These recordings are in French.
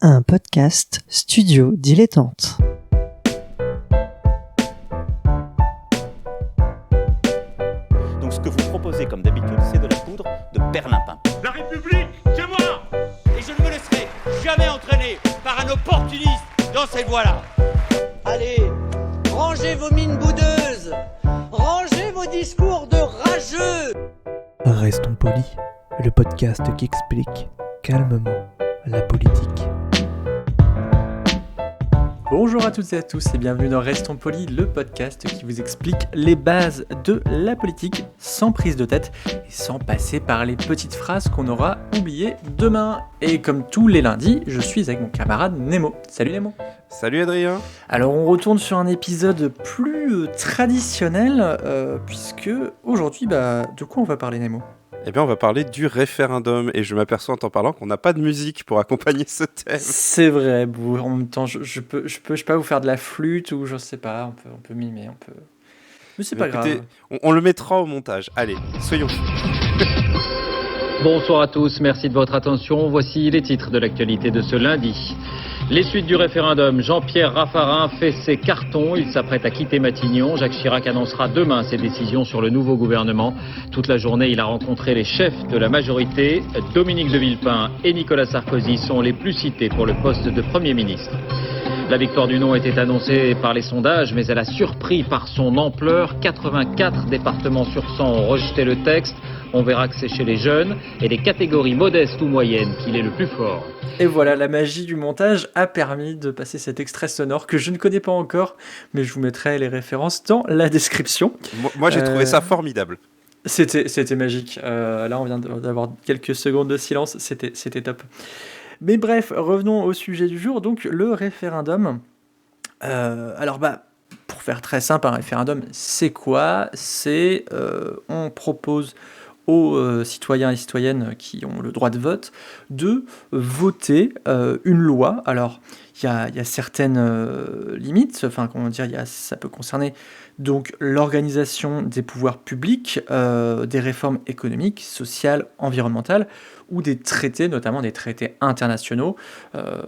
Un podcast Studio Dilettante. Donc ce que vous proposez comme d'habitude, c'est de la poudre de perlimpin. La République, c'est moi! Et je ne me laisserai jamais entraîner par un opportuniste dans cette voie-là. Allez, rangez vos mines boudeuses, rangez vos discours de rageux. Restons polis, le podcast qui explique calmement la politique. Bonjour à toutes et à tous et bienvenue dans Restons polis, le podcast qui vous explique les bases de la politique sans prise de tête et sans passer par les petites phrases qu'on aura oubliées demain. Et comme tous les lundis, je suis avec mon camarade Nemo. Salut Nemo. Salut Adrien. Alors on retourne sur un épisode plus traditionnel puisque aujourd'hui, de quoi on va parler Nemo ? Eh bien, on va parler du référendum et je m'aperçois en t'en parlant qu'on n'a pas de musique pour accompagner ce thème. C'est vrai, en même temps, je peux pas vous faire de la flûte ou je sais pas, on peut mimer, on peut... Mais c'est pas écoutez, grave. On le mettra au montage. Allez, soyons fous. Bonsoir à tous, merci de votre attention. Voici les titres de l'actualité de ce lundi. Les suites du référendum, Jean-Pierre Raffarin fait ses cartons, il s'apprête à quitter Matignon. Jacques Chirac annoncera demain ses décisions sur le nouveau gouvernement. Toute la journée, il a rencontré les chefs de la majorité. Dominique de Villepin et Nicolas Sarkozy sont les plus cités pour le poste de Premier ministre. La victoire du non était annoncée par les sondages, mais elle a surpris par son ampleur. 84 départements sur 100 ont rejeté le texte. On verra que c'est chez les jeunes et les catégories modestes ou moyennes qu'il est le plus fort. Et voilà, la magie du montage a permis de passer cet extrait sonore que je ne connais pas encore, mais je vous mettrai les références dans la description. Moi j'ai trouvé ça formidable. C'était magique. Là, on vient d'avoir quelques secondes de silence, c'était top. Mais bref, revenons au sujet du jour, donc le référendum. Pour faire très simple, un référendum, c'est quoi ? On propose aux citoyens et citoyennes qui ont le droit de vote de voter une loi. Alors, il y a certaines limites, ça peut concerner donc l'organisation des pouvoirs publics, des réformes économiques, sociales, environnementales, ou des traités, notamment des traités internationaux.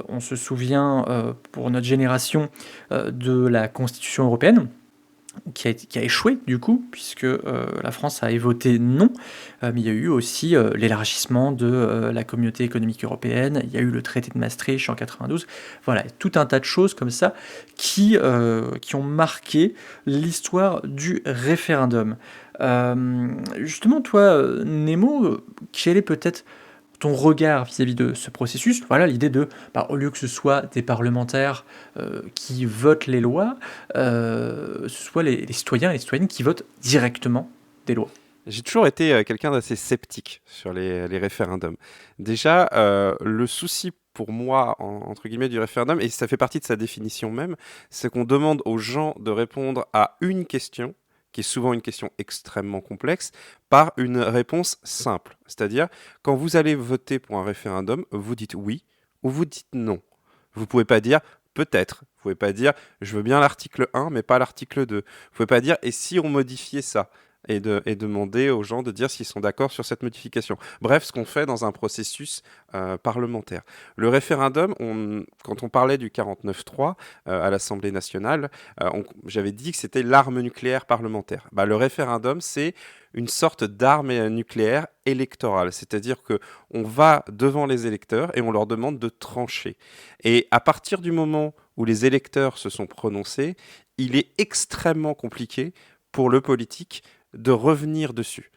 On se souvient, pour notre génération, de la Constitution européenne, qui a échoué du coup, puisque la France avait voté non, mais il y a eu aussi l'élargissement de la communauté économique européenne, il y a eu le traité de Maastricht en 92, voilà, tout un tas de choses comme ça qui ont marqué l'histoire du référendum. Justement, toi, Nemo, quel est peut-être ton regard vis-à-vis de ce processus? Voilà, l'idée de, au lieu que ce soit des parlementaires qui votent les lois, ce soit les citoyens et les citoyennes qui votent directement des lois. J'ai toujours été quelqu'un d'assez sceptique sur les référendums. Déjà, le souci pour moi, entre guillemets, du référendum, et ça fait partie de sa définition même, c'est qu'on demande aux gens de répondre à une question, qui est souvent une question extrêmement complexe, par une réponse simple. C'est-à-dire, quand vous allez voter pour un référendum, vous dites oui ou vous dites non. Vous ne pouvez pas dire peut-être. Vous ne pouvez pas dire je veux bien l'article 1, mais pas l'article 2. Vous ne pouvez pas dire et si on modifiait ça et demander aux gens de dire s'ils sont d'accord sur cette modification. Bref, ce qu'on fait dans un processus parlementaire. Le référendum, quand on parlait du 49.3 à l'Assemblée nationale, j'avais dit que c'était l'arme nucléaire parlementaire. Le référendum, c'est une sorte d'arme nucléaire électorale, c'est-à-dire qu'on va devant les électeurs et on leur demande de trancher. Et à partir du moment où les électeurs se sont prononcés, il est extrêmement compliqué pour le politique de revenir dessus.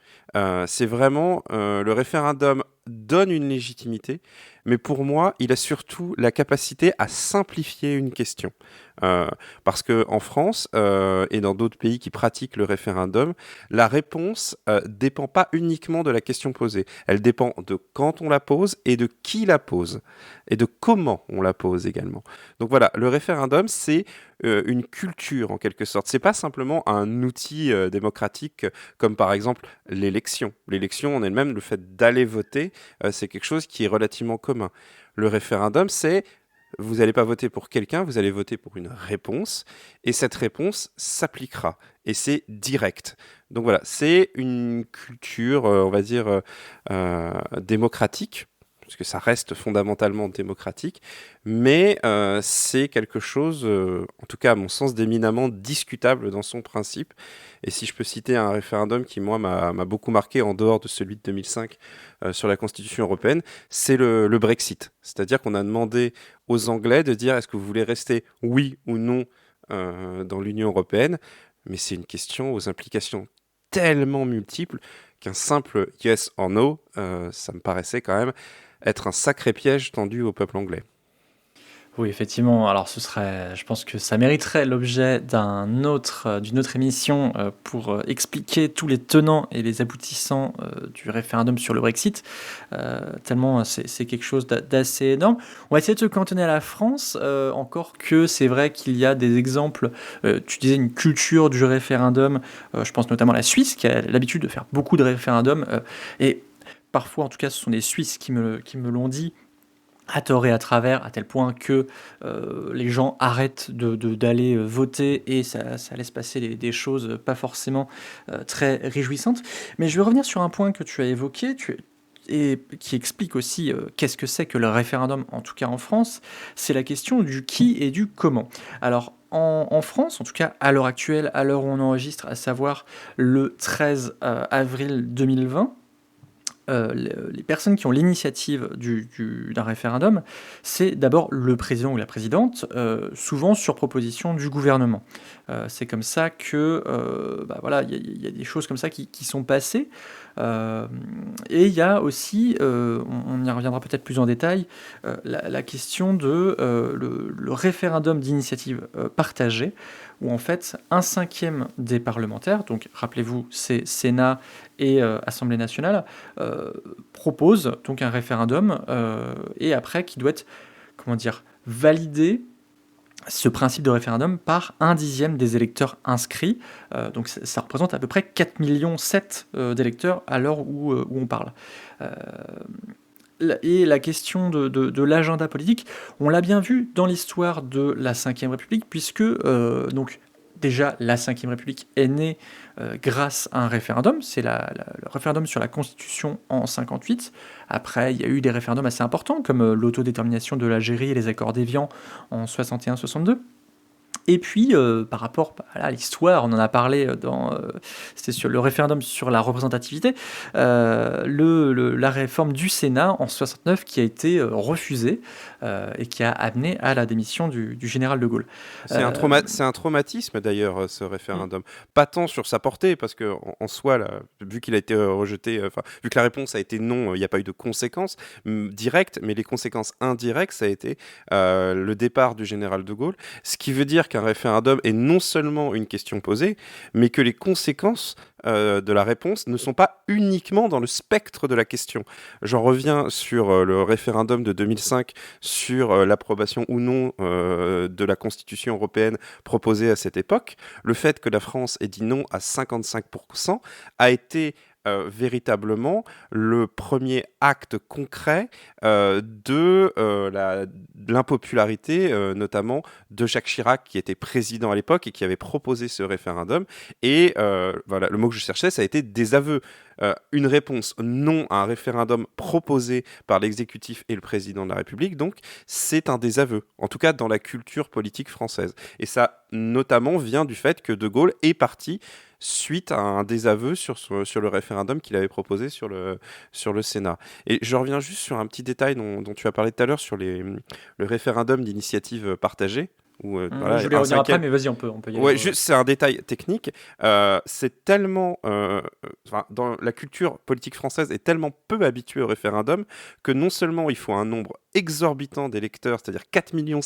C'est vraiment, le réféendum donne une légitimité, mais pour moi, il a surtout la capacité à simplifier une question. Parce qu'en France et dans d'autres pays qui pratiquent le référendum, la réponse dépend pas uniquement de la question posée. Elle dépend de quand on la pose et de qui la pose et de comment on la pose également. Donc voilà, le référendum, c'est une culture en quelque sorte. C'est pas simplement un outil démocratique comme par exemple l'élection. L'élection en elle-même, le fait d'aller voter, c'est quelque chose qui est relativement commun. Le référendum, c'est vous n'allez pas voter pour quelqu'un, vous allez voter pour une réponse, et cette réponse s'appliquera, et c'est direct. Donc voilà, c'est une culture, on va dire, démocratique, parce que ça reste fondamentalement démocratique, mais c'est quelque chose, en tout cas à mon sens, d'éminemment discutable dans son principe. Et si je peux citer un référendum qui, moi, m'a beaucoup marqué en dehors de celui de 2005 sur la Constitution européenne, c'est le Brexit. C'est-à-dire qu'on a demandé aux Anglais de dire est-ce que vous voulez rester oui ou non dans l'Union européenne, mais c'est une question aux implications tellement multiples qu'un simple yes or no, ça me paraissait quand même être un sacré piège tendu au peuple anglais. Oui, effectivement. Alors, je pense que ça mériterait l'objet d'une autre émission pour expliquer tous les tenants et les aboutissants du référendum sur le Brexit. Tellement c'est quelque chose d'assez énorme. On va essayer de se cantonner à la France, encore que c'est vrai qu'il y a des exemples. Tu disais une culture du référendum. Je pense notamment à la Suisse, qui a l'habitude de faire beaucoup de référendums. Et parfois, en tout cas, ce sont des Suisses qui me l'ont dit, à tort et à travers, à tel point que les gens arrêtent d'aller voter et ça laisse passer des choses pas forcément très réjouissantes. Mais je vais revenir sur un point que tu as évoqué et qui explique aussi qu'est-ce que c'est que le référendum, en tout cas en France, c'est la question du qui et du comment. Alors, en France, en tout cas à l'heure actuelle, à l'heure où on enregistre, à savoir le 13 avril 2020, les personnes qui ont l'initiative d'un référendum, c'est d'abord le président ou la présidente, souvent sur proposition du gouvernement. C'est comme ça que, voilà, il y a des choses comme ça qui sont passées. Et il y a aussi, on y reviendra peut-être plus en détail, la question de le référendum d'initiative partagée, où en fait un cinquième des parlementaires, donc rappelez-vous c'est Sénat et Assemblée nationale, propose donc un référendum et après qui doit être, comment dire, validé, ce principe de référendum, par 1/10 des électeurs inscrits. Donc ça représente à peu près 4,7 millions d'électeurs à l'heure où on parle. Et la question de l'agenda politique, on l'a bien vu dans l'histoire de la Ve République, puisque donc déjà la Ve République est née grâce à un référendum, c'est le référendum sur la Constitution en 1958. Après, il y a eu des référendums assez importants, comme l'autodétermination de l'Algérie et les accords d'Évian en 61-62. Et puis, par rapport à l'histoire, on en a parlé c'était sur le référendum sur la représentativité, la réforme du Sénat en 69 qui a été refusée et qui a amené à la démission du général de Gaulle. C'est un traumatisme d'ailleurs, ce référendum. Pas tant sur sa portée, parce que en soi, là, vu qu'il a été rejeté, vu que la réponse a été non, il n'y a pas eu de conséquences directes, mais les conséquences indirectes, ça a été le départ du général de Gaulle, ce qui veut dire qu'un référendum est non seulement une question posée, mais que les conséquences de la réponse ne sont pas uniquement dans le spectre de la question. J'en reviens sur le référendum de 2005 sur l'approbation ou non de la Constitution européenne proposée à cette époque. Le fait que la France ait dit non à 55% a été véritablement le premier acte concret de l'impopularité, notamment de Jacques Chirac, qui était président à l'époque et qui avait proposé ce référendum. Et voilà, le mot que je cherchais, ça a été désaveu. Une réponse non à un référendum proposé par l'exécutif et le président de la République, donc c'est un désaveu, en tout cas dans la culture politique française. Et ça, notamment, vient du fait que De Gaulle est parti suite à un désaveu sur le référendum qu'il avait proposé sur le Sénat. Et je reviens juste sur un petit détail dont tu as parlé tout à l'heure sur le référendum d'initiative partagée. Voilà, je voulais revenir après, mais vas-y, on peut y aller. Ouais, juste, c'est un détail technique. C'est tellement, dans la culture politique française, est tellement peu habituée au référendum que non seulement il faut un nombre exorbitant d'électeurs, c'est-à-dire 4,7 millions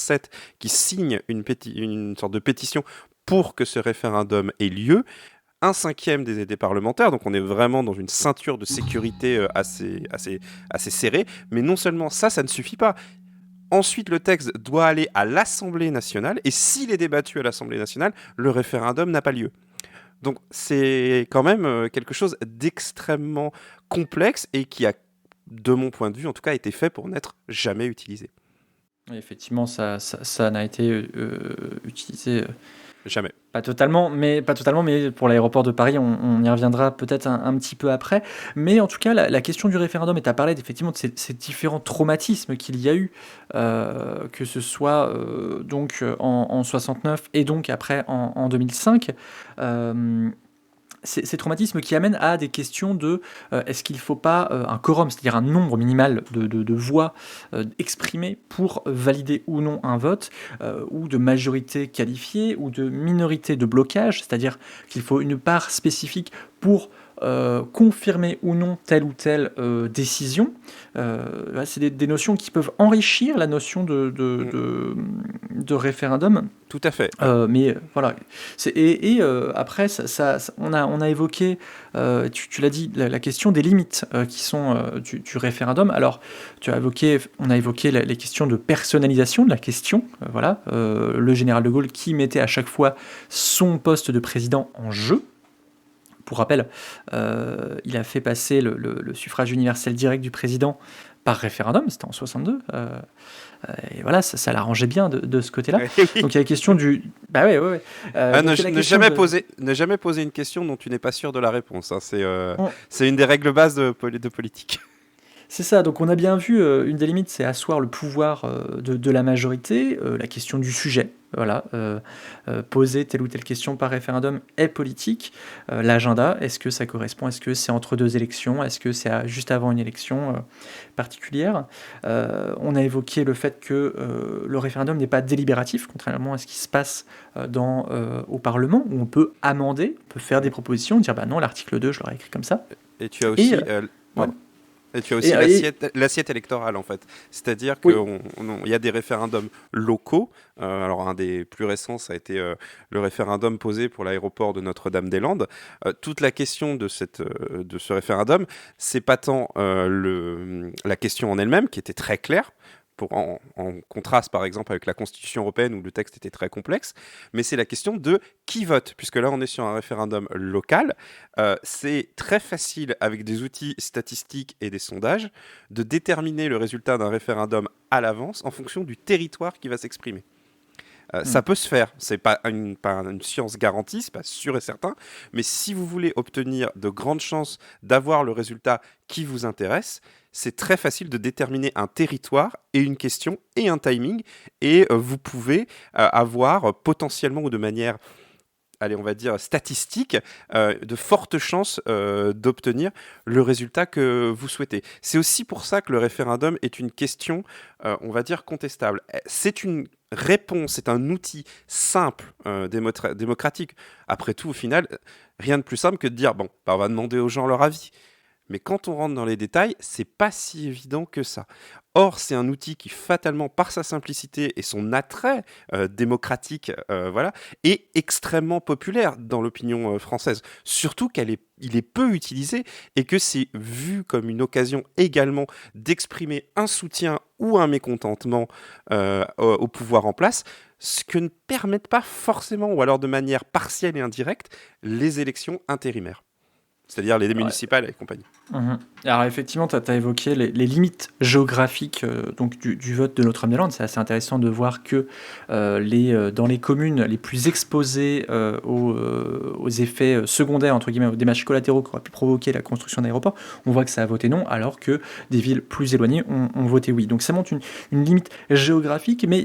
qui signent une sorte de pétition pour que ce référendum ait lieu. 1/5 des parlementaires, donc on est vraiment dans une ceinture de sécurité assez serrée. Mais non seulement ça ne suffit pas. Ensuite, le texte doit aller à l'Assemblée nationale, et s'il est débattu à l'Assemblée nationale, le référendum n'a pas lieu. Donc c'est quand même quelque chose d'extrêmement complexe et qui a, de mon point de vue en tout cas, été fait pour n'être jamais utilisé. Et effectivement, ça n'a été utilisé jamais. Pas totalement, mais pour l'aéroport de Paris, on y reviendra peut-être un petit peu après. Mais en tout cas, la question du référendum, et tu as parlé effectivement de ces différents traumatismes qu'il y a eu, que ce soit donc en 69 et donc après en 2005. Ces traumatismes qui amènent à des questions de est-ce qu'il ne faut pas un quorum, c'est-à-dire un nombre minimal de voix exprimées pour valider ou non un vote, ou de majorité qualifiée, ou de minorité de blocage, c'est-à-dire qu'il faut une part spécifique pour confirmer ou non telle ou telle décision. Là, c'est des notions qui peuvent enrichir la notion de référendum. Tout à fait. Mais voilà. Après, on a évoqué, tu l'as dit, la question des limites qui sont du référendum. Alors, on a évoqué les questions de personnalisation de la question. Voilà, le général de Gaulle qui mettait à chaque fois son poste de président en jeu. Pour rappel, il a fait passer le suffrage universel direct du président par référendum, c'était en 62. Et voilà, ça l'arrangeait bien de ce côté-là. Donc il y a la question du... Bah ouais. Ne jamais poser une question dont tu n'es pas sûr de la réponse. Hein. C'est une des règles bases de politique. C'est ça, donc on a bien vu, une des limites, c'est asseoir le pouvoir de la majorité, la question du sujet. Voilà, poser telle ou telle question par référendum est politique. L'agenda, est-ce que ça correspond? Est-ce que c'est entre deux élections? Est-ce que c'est juste avant une élection particulière? On a évoqué le fait que le référendum n'est pas délibératif, contrairement à ce qui se passe au Parlement, où on peut amender, on peut faire des propositions, dire bah non, l'article 2, je l'aurais écrit comme ça. Et tu as aussi... Et tu as aussi l'assiette électorale, en fait. C'est-à-dire qu'il y a des référendums locaux. Alors, un des plus récents, ça a été le référendum posé pour l'aéroport de Notre-Dame-des-Landes. Toute la question de ce référendum, c'est pas tant la question en elle-même, qui était très claire, en contraste par exemple avec la Constitution européenne où le texte était très complexe, mais c'est la question de qui vote, puisque là on est sur un référendum local. C'est très facile avec des outils statistiques et des sondages de déterminer le résultat d'un référendum à l'avance en fonction du territoire qui va s'exprimer. Ça peut se faire, c'est pas une science garantie, c'est pas sûr et certain, mais si vous voulez obtenir de grandes chances d'avoir le résultat qui vous intéresse, c'est très facile de déterminer un territoire et une question et un timing, et vous pouvez avoir potentiellement ou de manière, allez, on va dire statistique, de fortes chances d'obtenir le résultat que vous souhaitez. C'est aussi pour ça que le référendum est une question, on va dire, contestable. C'est une réponse, c'est un outil simple, démocratique. Après tout, au final, rien de plus simple que de dire, bon, on va demander aux gens leur avis. Mais quand on rentre dans les détails, c'est pas si évident que ça. Or, c'est un outil qui, fatalement, par sa simplicité et son attrait démocratique, est extrêmement populaire dans l'opinion française. Surtout qu'il est peu utilisé et que c'est vu comme une occasion également d'exprimer un soutien ou un mécontentement au pouvoir en place, ce que ne permettent pas forcément, ou alors de manière partielle et indirecte, les élections intérimaires. C'est-à-dire les municipales et compagnie. Alors effectivement, tu as évoqué les limites géographiques donc du vote de Notre-Dame-des-Landes. C'est assez intéressant de voir que dans les communes les plus exposées aux effets secondaires, entre guillemets, aux dommages collatéraux qu'aurait pu provoquer la construction d'aéroports, on voit que ça a voté non, alors que des villes plus éloignées ont voté oui. Donc ça montre une limite géographique. Mais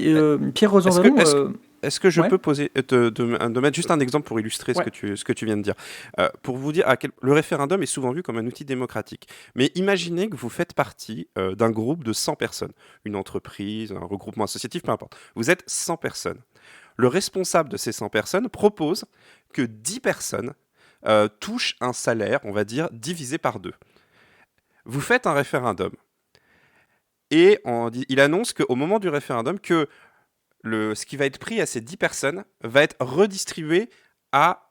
Pierre Rosanvallon... Est-ce que je peux te mettre juste un exemple pour illustrer ce que tu viens de dire, pour vous dire le référendum est souvent vu comme un outil démocratique. Mais imaginez que vous faites partie d'un groupe de 100 personnes, une entreprise, un regroupement associatif, peu importe. Vous êtes 100 personnes. Le responsable de ces 100 personnes propose que 10 personnes touchent un salaire, on va dire, divisé par 2. Vous faites un référendum et il annonce qu'au moment du référendum, que ce qui va être pris à ces 10 personnes va être redistribué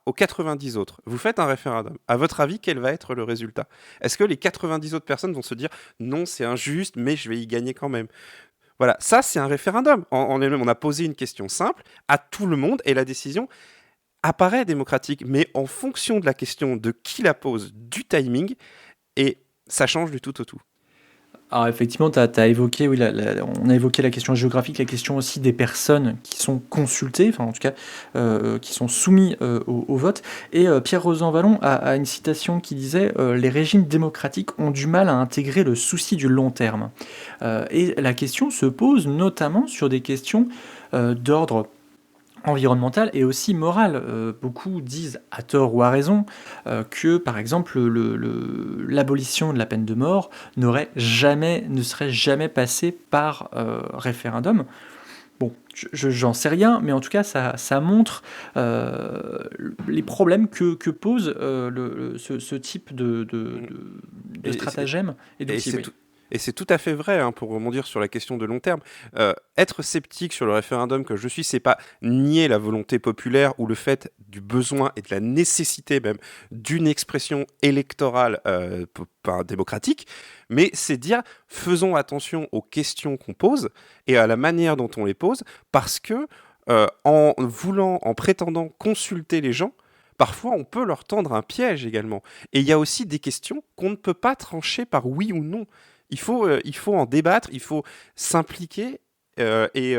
aux 90 autres. Vous faites un référendum. À votre avis, quel va être le résultat? Est-ce que les 90 autres personnes vont se dire « Non, c'est injuste, mais je vais y gagner quand même ». Voilà, ça c'est un référendum. On a posé une question simple à tout le monde et la décision apparaît démocratique. Mais en fonction de la question, de qui la pose, du timing, et ça change du tout au tout. Alors effectivement, t'as évoqué, oui, on a évoqué la question géographique, la question aussi des personnes qui sont consultées, enfin en tout cas qui sont soumis au vote. Et Pierre Rosanvallon a une citation qui disait les régimes démocratiques ont du mal à intégrer le souci du long terme. Et la question se pose notamment sur des questions d'ordre environnementale et aussi morale. Beaucoup disent, à tort ou à raison, que par exemple l'abolition de la peine de mort ne serait jamais passée par référendum. Bon, j'en sais rien, mais en tout cas, ça montre les problèmes que pose ce type de Et stratagème et Et d'outils. c'est Oui. et c'est tout à fait vrai, hein, pour rebondir sur la question de long terme. Être sceptique sur le référendum que je suis, c'est pas nier la volonté populaire ou le fait du besoin et de la nécessité même d'une expression électorale démocratique, mais c'est dire faisons attention aux questions qu'on pose et à la manière dont on les pose, parce que en prétendant consulter les gens, parfois on peut leur tendre un piège également. Et il y a aussi des questions qu'on ne peut pas trancher par oui ou non. Il faut en débattre, il faut s'impliquer et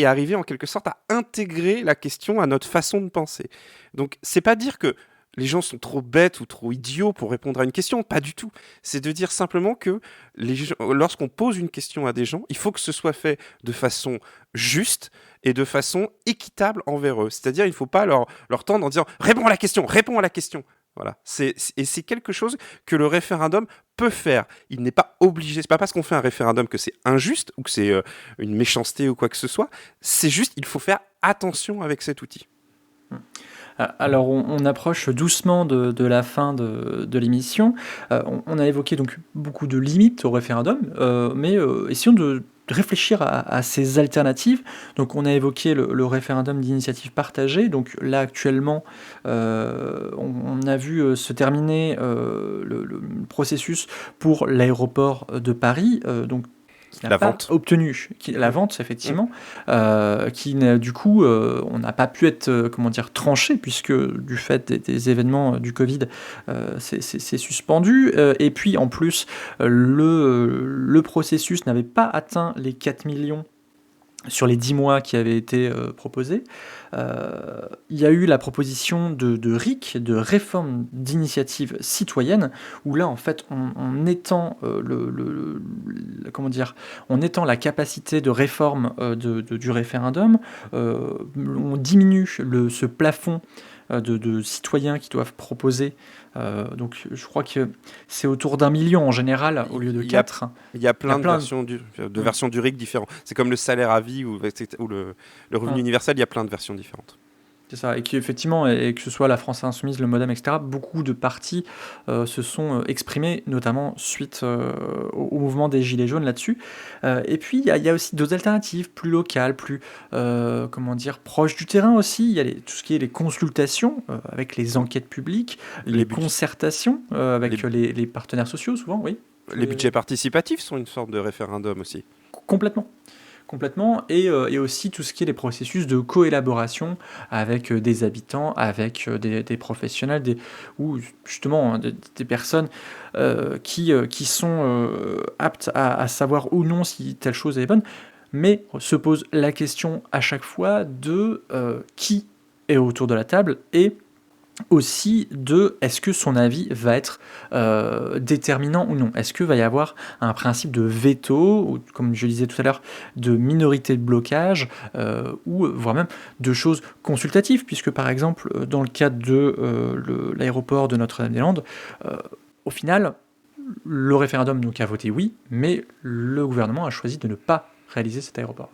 arriver en quelque sorte à intégrer la question à notre façon de penser. Donc c'est pas dire que les gens sont trop bêtes ou trop idiots pour répondre à une question, pas du tout. C'est de dire simplement que lorsqu'on pose une question à des gens, il faut que ce soit fait de façon juste et de façon équitable envers eux. C'est-à-dire il ne faut pas leur tendre en disant « réponds à la question, réponds à la question ». Voilà. Et c'est quelque chose que le référendum peut faire. Il n'est pas obligé. C'est pas parce qu'on fait un référendum que c'est injuste ou que c'est une méchanceté ou quoi que ce soit. C'est juste, il faut faire attention avec cet outil. Alors, on approche doucement de la fin de l'émission. On a évoqué donc beaucoup de limites au référendum, mais essayons de réfléchir à ces alternatives. Donc, on a évoqué le référendum d'initiative partagée. Donc là, actuellement, on a vu se terminer le processus pour l'aéroport de Paris. Donc, qui n'a La pas vente. obtenu la vente, effectivement, qui du coup, on n'a pas pu être, comment dire, tranché, puisque du fait des événements du Covid, c'est suspendu. Et puis, en plus, le processus n'avait pas atteint les 4 millions sur les 10 mois qui avaient été proposés. Il y a eu la proposition de RIC, de réforme d'initiative citoyenne, où là, en fait, on étend comment dire, on étend la capacité de réforme du référendum, on diminue ce plafond de citoyens qui doivent proposer. Donc je crois que c'est autour d'1 million en général au lieu de 4. Il y a plein de versions du RIC différentes. C'est comme le salaire à vie ou le revenu universel, il y a plein de versions différentes. C'est ça, et qu'effectivement, et que ce soit la France Insoumise, le Modem, etc., beaucoup de partis se sont exprimés, notamment suite au mouvement des Gilets jaunes là-dessus. Et puis, il y a aussi d'autres alternatives, plus locales, plus, comment dire, proches du terrain aussi. Il y a tout ce qui est les consultations avec les enquêtes publiques, les concertations avec les partenaires sociaux, souvent, oui. Les budgets participatifs sont une sorte de référendum aussi. Complètement, et aussi tout ce qui est les processus de coélaboration avec des habitants, avec des professionnels, ou justement des personnes qui sont aptes à savoir ou non si telle chose est bonne, mais se pose la question à chaque fois de qui est autour de la table et aussi de est-ce que son avis va être déterminant ou non. Est-ce qu'il va y avoir un principe de veto, ou, comme je disais tout à l'heure, de minorité de blocage, ou voire même de choses consultatives, puisque par exemple, dans le cadre de l'aéroport de Notre-Dame-des-Landes, au final, le référendum donc, a voté oui, mais le gouvernement a choisi de ne pas réaliser cet aéroport.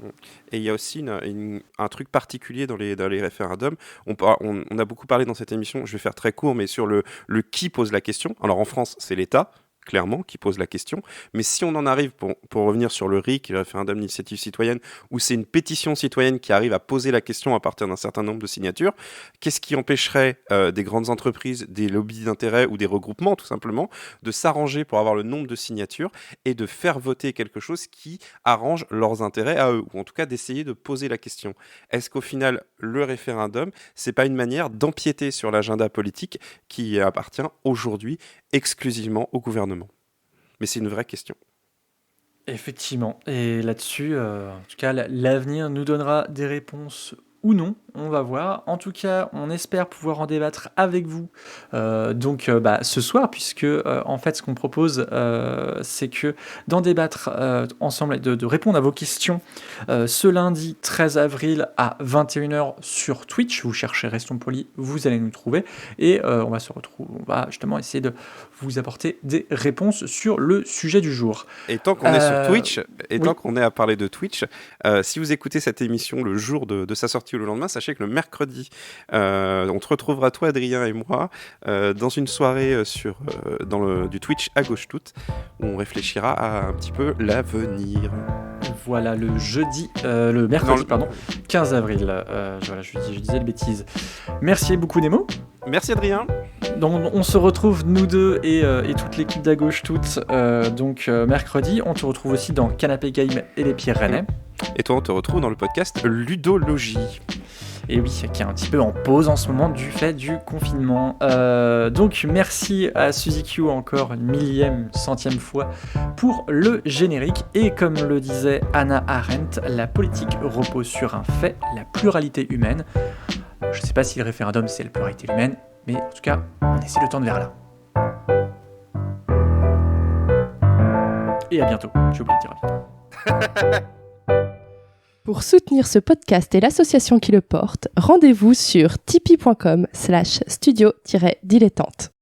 Et il y a aussi un truc particulier dans les référendums. On a beaucoup parlé dans cette émission, je vais faire très court, mais sur le qui pose la question. Alors en France, c'est l'État, clairement, qui pose la question. Mais si on en arrive, pour revenir sur le RIC, le référendum d'initiative citoyenne, où c'est une pétition citoyenne qui arrive à poser la question à partir d'un certain nombre de signatures, qu'est-ce qui empêcherait des grandes entreprises, des lobbies d'intérêt ou des regroupements, tout simplement, de s'arranger pour avoir le nombre de signatures et de faire voter quelque chose qui arrange leurs intérêts à eux, ou en tout cas d'essayer de poser la question. Est-ce qu'au final, le référendum, c'est pas une manière d'empiéter sur l'agenda politique qui appartient aujourd'hui exclusivement au gouvernement? Mais c'est une vraie question. Effectivement. Et là-dessus, en tout cas, l'avenir nous donnera des réponses ou non. On va voir. En tout cas, on espère pouvoir en débattre avec vous ce soir, puisque en fait, ce qu'on propose, c'est que d'en débattre ensemble et de répondre à vos questions ce lundi 13 avril à 21h sur Twitch. Vous cherchez Restons Polis, vous allez nous trouver. Et on va justement essayer de vous apporter des réponses sur le sujet du jour. Et tant qu'on est sur Twitch, oui. tant qu'on est à parler de Twitch, si vous écoutez cette émission le jour de sa sortie ou le lendemain, sachez que le mercredi, on te retrouvera, toi Adrien et moi, dans une soirée du Twitch à gauche toute, où on réfléchira à un petit peu l'avenir. Voilà, le mercredi 15 avril. Je disais les bêtises. Merci beaucoup Nemo. Merci Adrien. Donc, on se retrouve nous deux et toute l'équipe d'À Gauche Toute mercredi. On te retrouve aussi dans Canapé Game et les Pierres Rennais. Et toi, on te retrouve dans le podcast Ludologie. Et oui, qui est un petit peu en pause en ce moment du fait du confinement. Donc merci à Suzy Q encore une centième fois pour le générique. Et comme le disait Hannah Arendt, la politique repose sur un fait, la pluralité humaine. Je ne sais pas si le référendum c'est la pluralité humaine, mais en tout cas, on essaie de tendre vers là. Et à bientôt. J'ai oublié de dire à bientôt. Pour soutenir ce podcast et l'association qui le porte, rendez-vous sur tipeee.com/studio-dilettante.